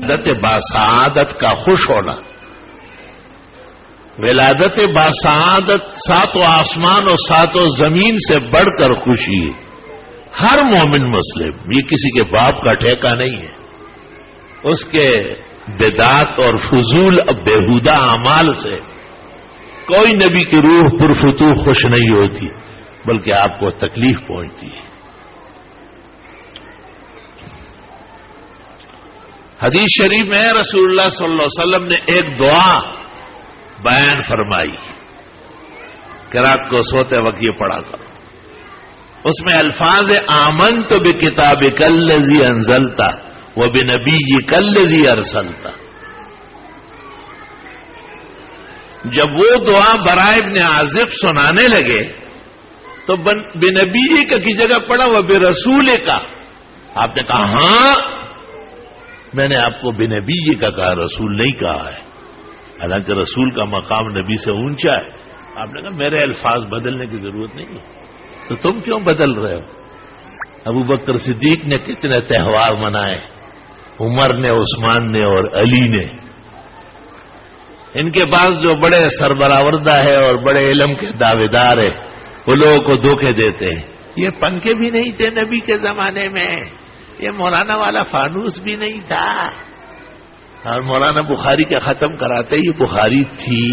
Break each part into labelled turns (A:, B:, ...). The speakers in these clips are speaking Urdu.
A: ولادت باسعادت کا خوش ہونا. ولادت باسعادت ساتوں آسمان اور ساتوں زمین سے بڑھ کر خوشی ہے. ہر مومن مسلم، یہ کسی کے باپ کا ٹھیکہ نہیں ہے. اس کے بدعت اور فضول بےہودہ اعمال سے کوئی نبی کی روح پرفتوح خوش نہیں ہوتی، بلکہ آپ کو تکلیف پہنچتی ہے. حدیث شریف میں رسول اللہ صلی اللہ علیہ وسلم نے ایک دعا بیان فرمائی کہ رات کو سوتے وقت یہ پڑھا کرو. اس میں الفاظ آمنت بکتابک الذی انزلت وبنبیک الذی ارسلت. جب وہ دعا برائے ابن عازب سنانے لگے تو بنبی کی جگہ پڑھا وہ برسول کا. آپ نے کہا ہاں میں نے آپ کو بنبی کا کہا، رسول نہیں کہا ہے، حالانکہ رسول کا مقام نبی سے اونچا ہے. آپ نے کہا میرے الفاظ بدلنے کی ضرورت نہیں ہے، تو تم کیوں بدل رہے ہو؟ ابو بکر صدیق نے کتنے تہوار منائے، عمر نے، عثمان نے اور علی نے. ان کے پاس جو بڑے سربراوردہ ہے اور بڑے علم کے دعوے دار ہے وہ لوگوں کو دھوکے دیتے ہیں. یہ پنکھے بھی نہیں تھے نبی کے زمانے میں، یہ مولانا والا فانوس بھی نہیں تھا، اور مولانا بخاری کا ختم کراتے یہ بخاری تھی،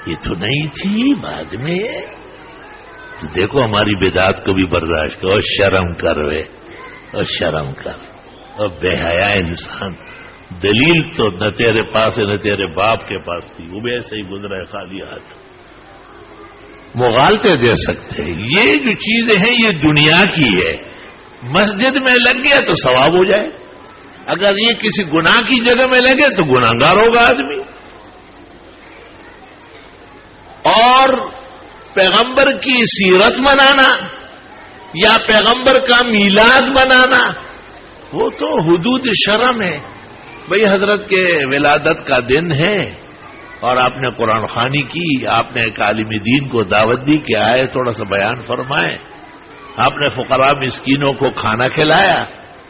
A: یہ تو نہیں تھی بعد میں. تو دیکھو ہماری بدعت کو بھی برداشت کرو. شرم کر وے، اور شرم کر. اور بے حیا انسان. دلیل تو نہ تیرے پاس ہے نہ تیرے باپ کے پاس تھی، وہ بھی ایسے ہی گزرا ہے خالی ہاتھ. مغالطے دے سکتے ہیں. یہ جو چیزیں ہیں یہ دنیا کی ہے. مسجد میں لگ گیا تو ثواب ہو جائے، اگر یہ کسی گناہ کی جگہ میں لگے تو گناہگار ہوگا آدمی. اور پیغمبر کی سیرت منانا یا پیغمبر کا میلاد منانا وہ تو حدود شرم ہے. بھئی حضرت کے ولادت کا دن ہے اور آپ نے قرآن خوانی کی، آپ نے ایک عالم دین کو دعوت دی کہ آئے تھوڑا سا بیان فرمائیں، آپ نے فقراء مسکینوں کو کھانا کھلایا،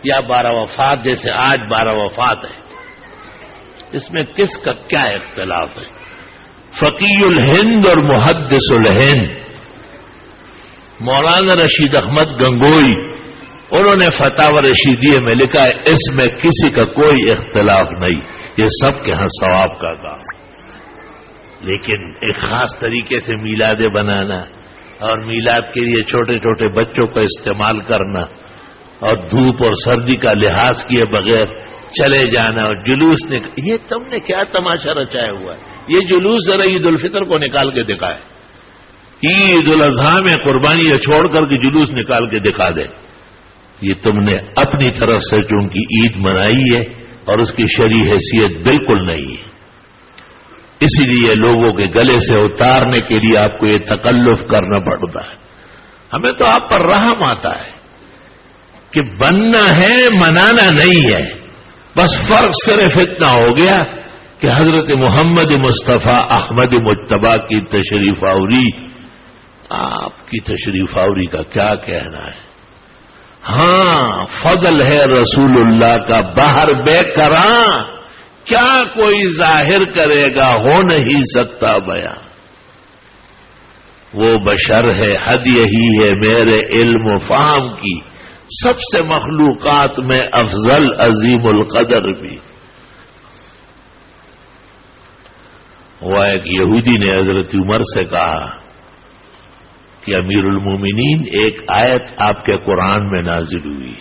A: یا 12 وفات جیسے آج 12 وفات ہے، اس میں کس کا کیا اختلاف ہے؟ فقی الہند اور محدث الہند مولانا رشید احمد گنگوئی، انہوں نے فتاوی رشیدیہ میں لکھا ہے اس میں کسی کا کوئی اختلاف نہیں، یہ سب کے ہاں ثواب کا کام. لیکن ایک خاص طریقے سے میلادیں بنانا اور میلاد کے لیے چھوٹے چھوٹے بچوں کا استعمال کرنا اور دھوپ اور سردی کا لحاظ کیے بغیر چلے جانا اور جلوس یہ تم نے کیا تماشا رچایا ہوا ہے؟ یہ جلوس ذرا عید الفطر کو نکال کے دکھائے، عید الاضحیٰ میں قربانی چھوڑ کر کے جلوس نکال کے دکھا دے. یہ تم نے اپنی طرف سے چونکہ عید منائی ہے اور اس کی شرعی حیثیت بالکل نہیں ہے، اسی لیے لوگوں کے گلے سے اتارنے کے لیے آپ کو یہ تکلف کرنا پڑتا ہے. ہمیں تو آپ پر رحم آتا ہے کہ بننا ہے منانا نہیں ہے. بس فرق صرف اتنا ہو گیا کہ حضرت محمد مصطفیٰ احمد مجتبیٰ کی تشریف آوری، آپ کی تشریف آوری کا کیا کہنا ہے؟ ہاں فضل ہے رسول اللہ کا باہر بے کراں، کیا کوئی ظاہر کرے گا، ہو نہیں سکتا بیان. وہ بشر ہے، حد یہی ہے میرے علم و فہم کی، سب سے مخلوقات میں افضل عظیم القدر بھی. وہ ایک یہودی نے حضرت عمر سے کہا کہ امیر المومنین ایک آیت آپ کے قرآن میں نازل ہوئی،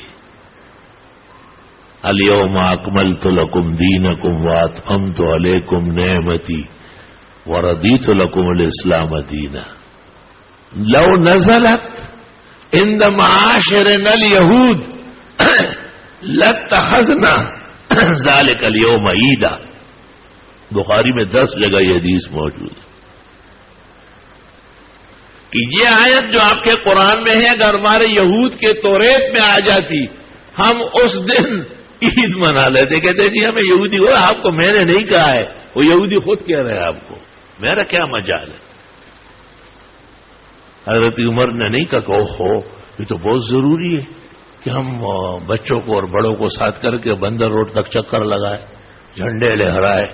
A: الیوم اکملت لکم دینکم واتممت علیکم نعمتی ورضیت لکم الاسلام دینا. لو نزلت عند معاشرنا اليہود لاتخذنا ذلك اليوم عیدا. بخاری میں 10 جگہ یہ حدیث موجود ہے کہ یہ آیت جو آپ کے قرآن میں ہے اگر ہمارے یہود کے توریت میں آ جاتی ہم اس دن عید منا لیتے. کہتے جی ہمیں یہودی ہو، آپ کو میں نے نہیں کہا ہے، وہ یہودی خود کہہ رہے ہیں آپ کو، میرا کیا مجال ہے. حضرت عمر نے نہیں کہا کہ ہو یہ تو بہت ضروری ہے کہ ہم بچوں کو اور بڑوں کو ساتھ کر کے بندر روڈ تک چکر لگائے، جھنڈے لہرائے،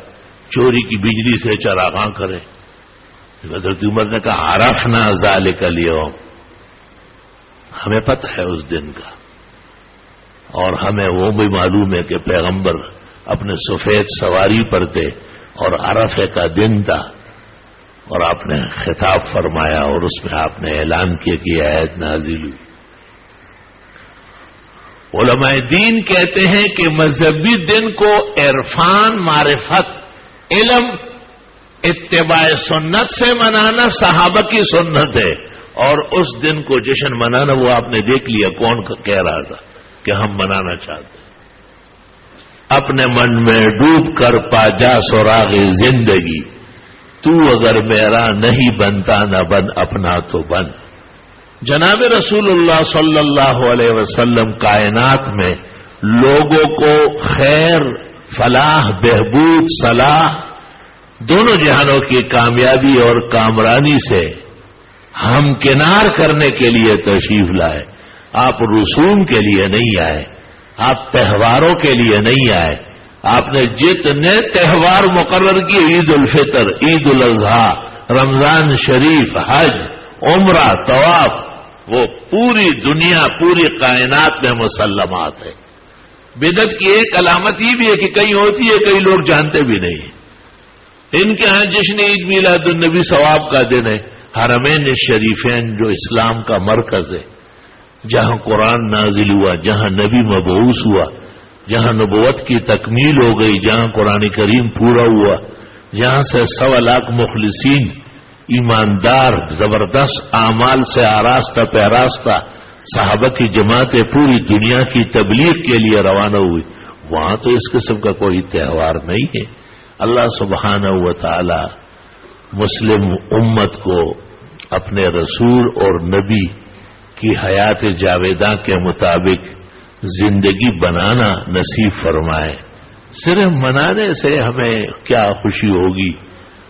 A: چوری کی بجلی سے چراغاں کرے. حضرت عمر نے کہا عرفنا ذالک الیوم، ہمیں پتہ ہے اس دن کا، اور ہمیں وہ بھی معلوم ہے کہ پیغمبر اپنے سفید سواری پر تھے اور عرفے کا دن تھا، اور آپ نے خطاب فرمایا اور اس میں آپ نے اعلان کیا کہ یہ آیت نازل ہوئی. علماء دین کہتے ہیں کہ مذہبی دن کو عرفان، معرفت، علم، اتباع سنت سے منانا صحابہ کی سنت ہے، اور اس دن کو جشن منانا وہ آپ نے دیکھ لیا کون کہہ رہا تھا کہ ہم منانا چاہتے ہیں. اپنے من میں ڈوب کر پا جا سراغ زندگی، تو اگر میرا نہیں بنتا نہ بن اپنا تو بن. جناب رسول اللہ صلی اللہ علیہ وسلم کائنات میں لوگوں کو خیر، فلاح، بہبود، صلاح، دونوں جہانوں کی کامیابی اور کامرانی سے ہمکنار کرنے کے لیے تشریف لائے. آپ رسوم کے لیے نہیں آئے، آپ تہواروں کے لیے نہیں آئے. آپ نے جتنے تہوار مقرر کیے، عید الفطر، عید الاضحیٰ، رمضان شریف، حج، عمرہ، طواف، وہ پوری دنیا، پوری کائنات میں مسلمات ہے. بدعت کی ایک علامت یہ بھی ہے کہ کہیں ہوتی ہے، کئی لوگ جانتے بھی نہیں. ان کے ہاں جشن عید میلاد النبی ثواب کا دن ہے. حرمین شریفین جو اسلام کا مرکز ہے، جہاں قرآن نازل ہوا، جہاں نبی مبعوث ہوا، جہاں نبوت کی تکمیل ہو گئی، جہاں قرآن کریم پورا ہوا، جہاں سے 1.25 لاکھ مخلصین، ایماندار، زبردست اعمال سے آراستہ پیراستہ صحابہ کی جماعتیں پوری دنیا کی تبلیغ کے لیے روانہ ہوئی، وہاں تو اس قسم کا کوئی تہوار نہیں ہے. اللہ سبحانہ و تعالی مسلم امت کو اپنے رسول اور نبی کی حیات جاویداں کے مطابق زندگی بنانا نصیب فرمائے. صرف منانے سے ہمیں کیا خوشی ہوگی،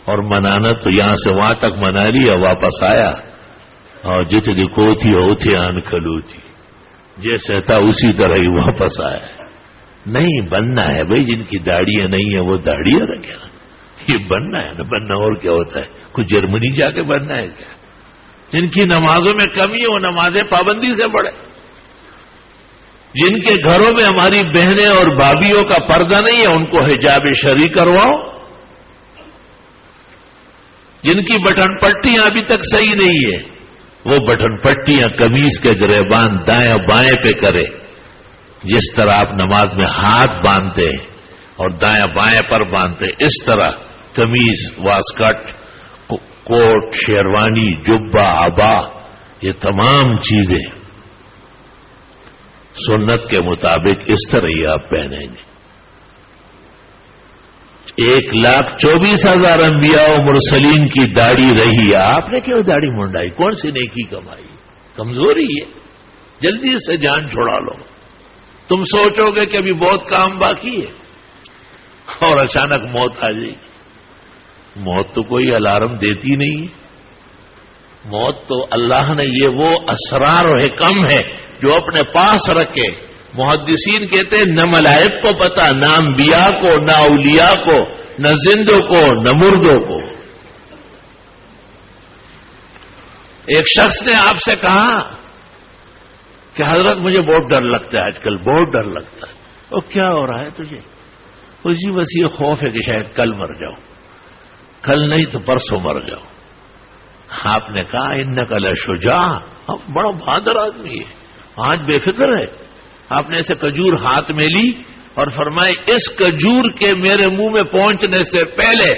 A: اور منانا تو یہاں سے وہاں تک منا لیا، واپس آیا، اور جتنی کوتھی ہوتی آن کلوتی، جیسے تھا اسی طرح ہی واپس آیا. نہیں، بننا ہے بھائی. جن کی داڑیاں نہیں ہیں وہ داڑیاں رکھے نا، یہ بننا ہے نا. بننا اور کیا ہوتا ہے؟ کوئی جرمنی جا کے بننا ہے کیا؟ جن کی نمازوں میں کمی ہے وہ نمازیں پابندی سے پڑھے. جن کے گھروں میں ہماری بہنیں اور بھابھیوں کا پردہ نہیں ہے ان کو حجاب شرعی کرواؤ. جن کی بٹن پٹیاں ابھی تک صحیح نہیں ہے وہ بٹن پٹیاں قمیص کے گریبان دائیں بائیں پہ کرے. جس طرح آپ نماز میں ہاتھ باندھتے ہیں اور دائیں بائیں پر باندھتے، اس طرح قمیص، واسکٹ، کوٹ، شیروانی، جبہ، عبا، یہ تمام چیزیں سنت کے مطابق اس طرح ہی آپ پہنیں گے. 1,24,000 انبیاء و مرسلین کی داڑھی رہی، آپ نے کیوں داڑھی منڈائی؟ کون سی نیکی کمائی؟ کمزوری ہے، جلدی سے جان چھوڑا لو. تم سوچو گے کہ ابھی بہت کام باقی ہے اور اچانک موت آ جائے گی. موت تو کوئی الارم دیتی نہیں ہے. موت تو اللہ نے یہ وہ اسرار و حکم ہے جو اپنے پاس رکھے. محدثین کہتے ہیں نہ ملائک کو پتا، نہ انبیاء کو، نہ اولیاء کو، نہ زندوں کو، نہ مردوں کو. ایک شخص نے آپ سے کہا کہ حضرت مجھے بہت ڈر لگتا ہے، آج کل بہت ڈر لگتا ہے. وہ کیا ہو رہا ہے تجھے؟ اسی بس یہ خوف ہے کہ شاید کل مر جاؤ، کل نہیں تو پرسوں مر جاؤ. آپ نے کہا انک لشجاع، بڑا بہادر آدمی ہے، آج بے فکر ہے. آپ نے اسے کھجور ہاتھ میں لی اور فرمائے اس کھجور کے میرے منہ میں پہنچنے سے پہلے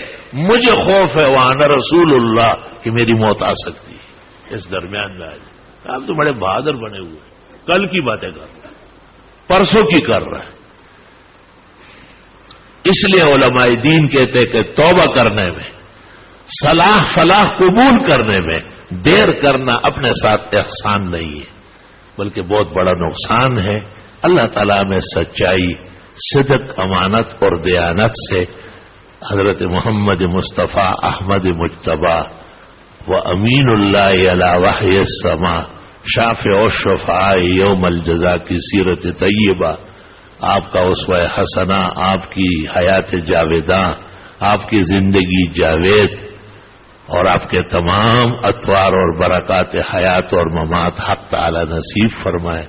A: مجھے خوف ہے وہاں رسول اللہ کہ میری موت آ سکتی ہے اس درمیان میں. آپ تو بڑے بہادر بنے ہوئے، کل کی باتیں کر رہے ہیں، پرسوں کی کر رہے ہیں. اس لیے علماء دین کہتے ہیں کہ توبہ کرنے میں، صلاح فلاح قبول کرنے میں دیر کرنا اپنے ساتھ احسان نہیں ہے بلکہ بہت بڑا نقصان ہے. اللہ تعالیٰ میں سچائی، صدق، امانت اور دیانت سے حضرت محمد مصطفیٰ احمد مجتبیٰ و امین اللہ علی وحی السما شافع الشفعاء یوم الجزا کی سیرت طیبہ، آپ کا اسوہ حسنہ، آپ کی حیات جاویداں، آپ کی زندگی جاوید اور آپ کے تمام اطوار اور برکات حیات اور ممات حق تعالی نصیب فرمائے۔